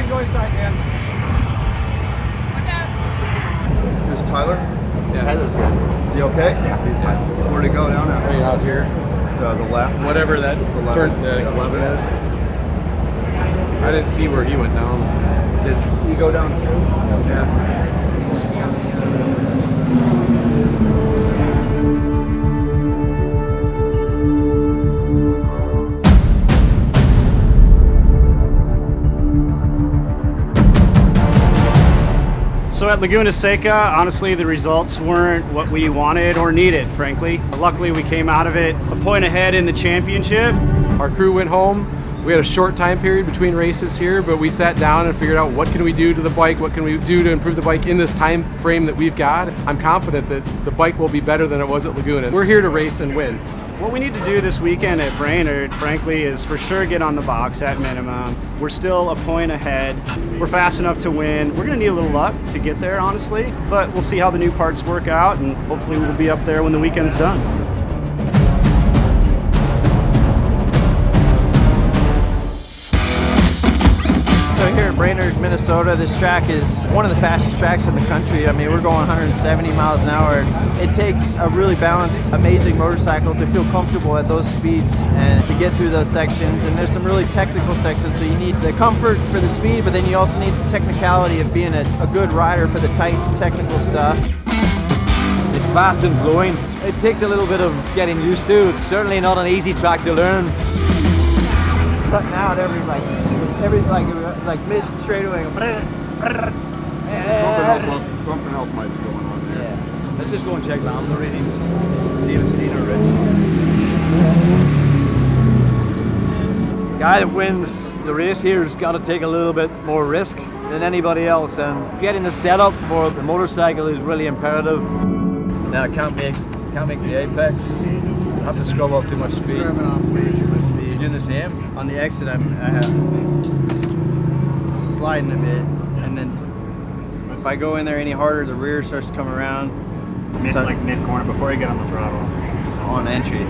and go inside, man. This is Tyler? Yeah. Tyler's good. Is he okay? Yeah, he's fine. Where'd he go down at? Right out here. The left? Whatever that turn, the 11 is. I didn't see where he went down. Did he go down too? Yeah. So at Laguna Seca, honestly, the results weren't what we wanted or needed, frankly. Luckily, we came out of it a point ahead in the championship. Our crew went home. We had a short time period between races here, but we sat down and figured out what can we do to the bike, what can we do to improve the bike in this time frame that we've got. I'm confident that the bike will be better than it was at Laguna. We're here to race and win. What we need to do this weekend at Brainerd, frankly, is for sure get on the box at minimum. We're still a point ahead. We're fast enough to win. We're gonna need a little luck to get there, honestly, but we'll see how the new parts work out, and hopefully we'll be up there when the weekend's done. So here at Brainerd, Minnesota, this track is one of the fastest tracks in the country. I mean, we're going 170 miles an hour. It takes a really balanced, amazing motorcycle to feel comfortable at those speeds and to get through those sections. And there's some really technical sections, so you need the comfort for the speed, but then you also need the technicality of being a good rider for the tight technical stuff. It's fast and flowing. It takes a little bit of getting used to. It's certainly not an easy track to learn. Cutting out every mid straightaway. Something else might be going on there. Yeah. Let's just go and check lambda readings. See if it's neat or rich. The guy that wins the race here has got to take a little bit more risk than anybody else, and getting the setup for the motorcycle is really imperative. Now I can't make the apex. I have to scrub off too much speed. Scrubbing off way too much speed. You doing the same? On the exit, I have sliding a bit, and then if I go in there any harder, the rear starts to come around. Mid corner before you get on the throttle. On entry.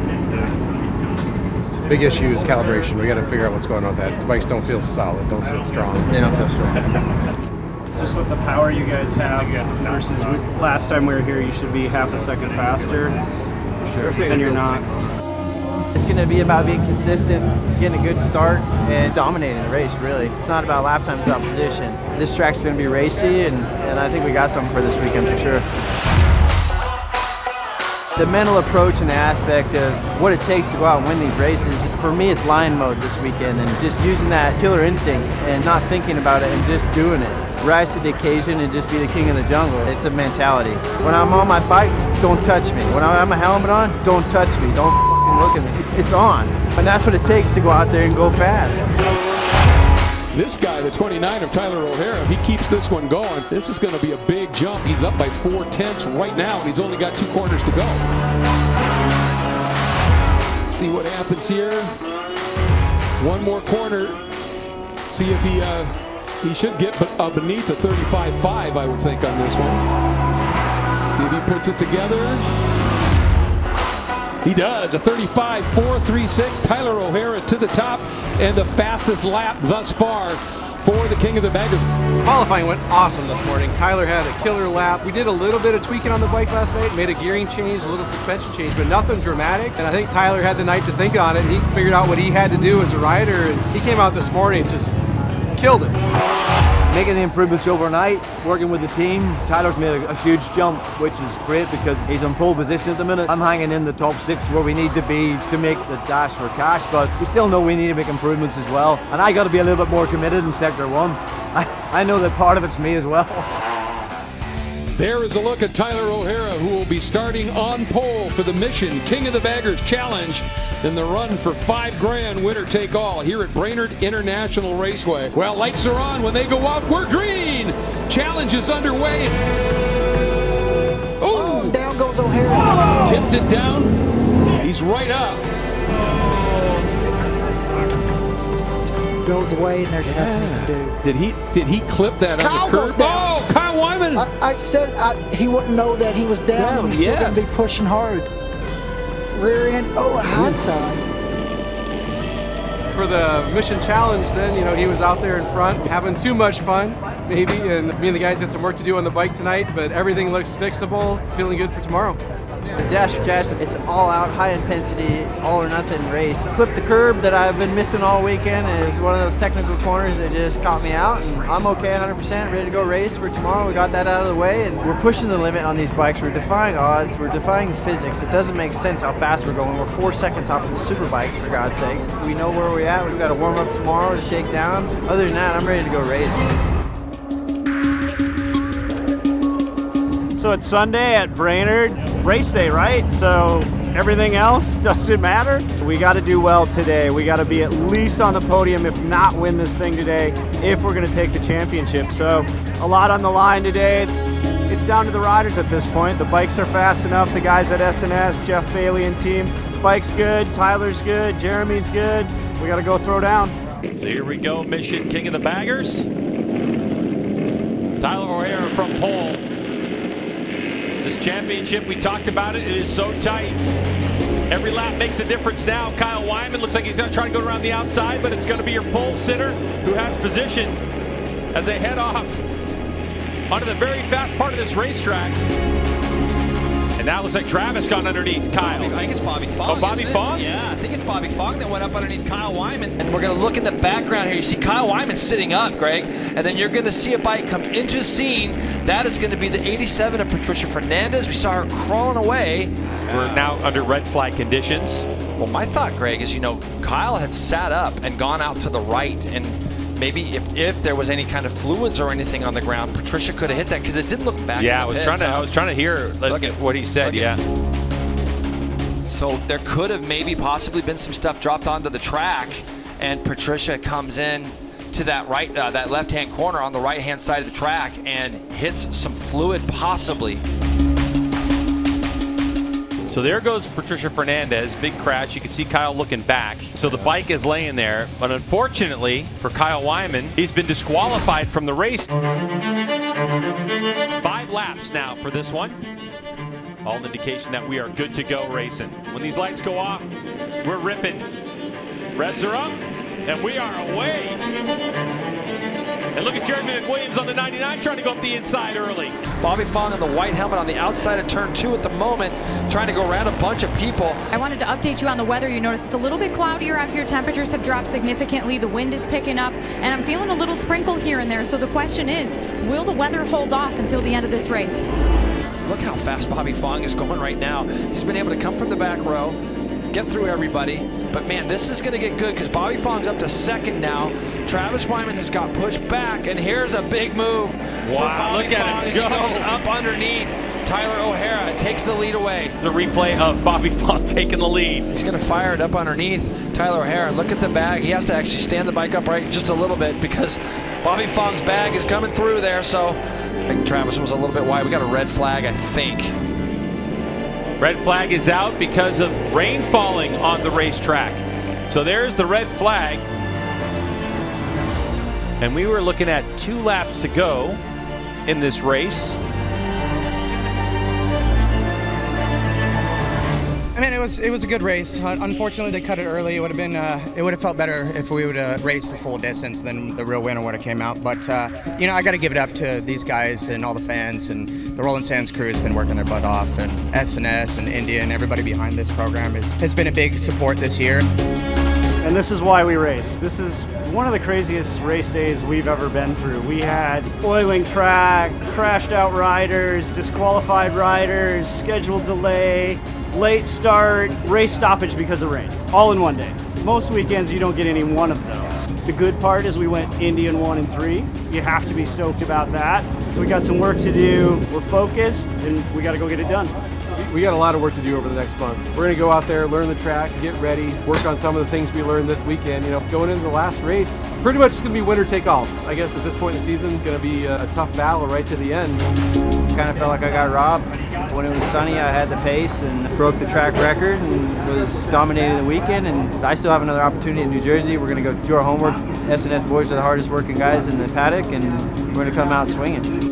The big issue is calibration. We got to figure out what's going on with that. The bikes don't feel solid, don't feel strong. They don't feel strong. Just with the power you guys have versus last time we were here, you should be half a second faster. For sure. And you're not. It's going to be about being consistent, getting a good start, and dominating the race, really. It's not about lap times, it's about position. This track's going to be racy, and I think we got something for this weekend for sure. The mental approach and the aspect of what it takes to go out and win these races, for me it's lion mode this weekend, and just using that killer instinct and not thinking about it and just doing it. Rise to the occasion and just be the king of the jungle. It's a mentality. When I'm on my bike, don't touch me. When I have my helmet on, don't touch me. Don't look at me. It's on. And that's what it takes to go out there and go fast. This guy, the 29 of Tyler O'Hara, if he keeps this one going, this is going to be a big jump. He's up by 4/10 right now, and he's only got 2 corners to go. See what happens here. One more corner. See if he should get beneath a 35.5, I would think, on this one. See if he puts it together. He does, a 35.436. Tyler O'Hara to the top, and the fastest lap thus far for the King of the Baggers. Qualifying went awesome this morning. Tyler had a killer lap. We did a little bit of tweaking on the bike last night, made a gearing change, a little suspension change, but nothing dramatic. And I think Tyler had the night to think on it, and he figured out what he had to do as a rider, and he came out this morning and just killed it. Making the improvements overnight, working with the team. Tyler's made a huge jump, which is great because he's in pole position at the minute. I'm hanging in the top 6 where we need to be to make the dash for cash, but we still know we need to make improvements as well. And I got to be a little bit more committed in sector 1. I know that part of it's me as well. There is a look at Tyler O'Hara, who will be starting on pole for the Mission King of the Baggers Challenge in the run for $5,000 winner take all here at Brainerd International Raceway. Well, lights are on. When they go out, we're green. Challenge is underway. Oh, down goes O'Hara. Tipped it down. He's right up. Goes away and there's nothing he can do. Did he clip that Kyle on the curve? goes down. Oh, Kyle Wyman. I said he wouldn't know that he was down, and he's still going to be pushing hard. Rear end, high side. for the Mission Challenge, then, you know, he was out there in front having too much fun, maybe, and me and the guys got some work to do on the bike tonight, but everything looks fixable, feeling good for tomorrow. The Dash for Cash, it's all out, high intensity, all or nothing race. Clipped the curb that I've been missing all weekend, and it was one of those technical corners that just caught me out, and I'm okay 100%, ready to go race for tomorrow. We got that out of the way, and we're pushing the limit on these bikes. We're defying odds, we're defying physics. It doesn't make sense how fast we're going. We're 4 seconds off of the super bikes, for God's sakes. We know where we're at. We've got to warm up tomorrow to shake down. Other than that, I'm ready to go race. So it's Sunday at Brainerd, race day, right? So everything else doesn't matter. We got to do well today. We got to be at least on the podium, if not win this thing today, if we're going to take the championship. So a lot on the line today. It's down to the riders at this point. The bikes are fast enough. The guys at S&S, Jeff Bailey and team, bike's good, Tyler's good, Jeremy's good. We got to go throw down. So here we go, Mission King of the Baggers. Tyler O'Hara from pole. This championship, we talked about it is so tight. Every lap makes a difference now. Kyle Wyman looks like he's going to try to go around the outside, but it's going to be your pole sitter who has position as they head off onto the very fast part of this racetrack. And now it looks like Travis got underneath Kyle. I think it's Bobby Fong. Oh, Bobby Fong? Yeah, I think it's Bobby Fong that went up underneath Kyle Wyman. And we're going to look in the background here. You see Kyle Wyman sitting up, Greg, and then you're going to see a bike come into the scene. That is going to be the 87 of Patricia Fernandez. We saw her crawling away. We're now under red flag conditions. Well, my thought, Greg, is, you know, Kyle had sat up and gone out to the right, and maybe if there was any kind of fluids or anything on the ground, Patricia could have hit that, because it didn't look back. Yeah, I was trying to hear what he said. Yeah. So there could have maybe possibly been some stuff dropped onto the track, and Patricia comes in to that that left-hand corner on the right-hand side of the track and hits some fluid possibly. So there goes Patricia Fernandez, big crash. You can see Kyle looking back. So the bike is laying there, but unfortunately for Kyle Wyman, he's been disqualified from the race. 5 laps now for this one. All indication that we are good to go racing. When these lights go off, we're ripping. Revs are up, and we are away. And look at Jeremy McWilliams on the 99 trying to go up the inside early. Bobby Fong in the white helmet on the outside of turn 2 at the moment, trying to go around a bunch of people. I wanted to update you on the weather. You notice it's a little bit cloudier out here. Temperatures have dropped significantly. The wind is picking up, and I'm feeling a little sprinkle here and there. So the question is, will the weather hold off until the end of this race? Look how fast Bobby Fong is going right now. He's been able to come from the back row, get through everybody. But man, this is going to get good, because Bobby Fong's up to second now. Travis Wyman has got pushed back, and here's a big move. Wow, look at him go. He goes up underneath Tyler O'Hara, takes the lead away. The replay of Bobby Fong taking the lead. He's going to fire it up underneath Tyler O'Hara. Look at the bag. He has to actually stand the bike upright just a little bit, because Bobby Fong's bag is coming through there. So I think Travis was a little bit wide. We got a red flag, I think. Red flag is out because of rain falling on the racetrack. So there's the red flag. And we were looking at 2 laps to go in this race. I mean, it was a good race. Unfortunately, they cut it early. It would have felt better if we would have raced the full distance, then the real winner would have came out. But you know, I got to give it up to these guys and all the fans, and the Rolling Sands crew has been working their butt off, and S&S and India and everybody behind this program has been a big support this year. And this is why we race. This is one of the craziest race days we've ever been through. We had oiling track, crashed out riders, disqualified riders, scheduled delay, late start, race stoppage because of rain, all in one day. Most weekends you don't get any one of those. The good part is we went Indian 1 and 3. You have to be stoked about that. We got some work to do. We're focused, and we got to go get it done. We got a lot of work to do over the next month. We're going to go out there, learn the track, get ready, work on some of the things we learned this weekend. You know, going into the last race, pretty much it's going to be winner take all. I guess at this point in the season, going to be a tough battle right to the end. Kind of felt like I got robbed. When it was sunny, I had the pace and broke the track record and was dominating the weekend. And I still have another opportunity in New Jersey. We're going to go do our homework. S&S boys are the hardest working guys in the paddock, and we're going to come out swinging.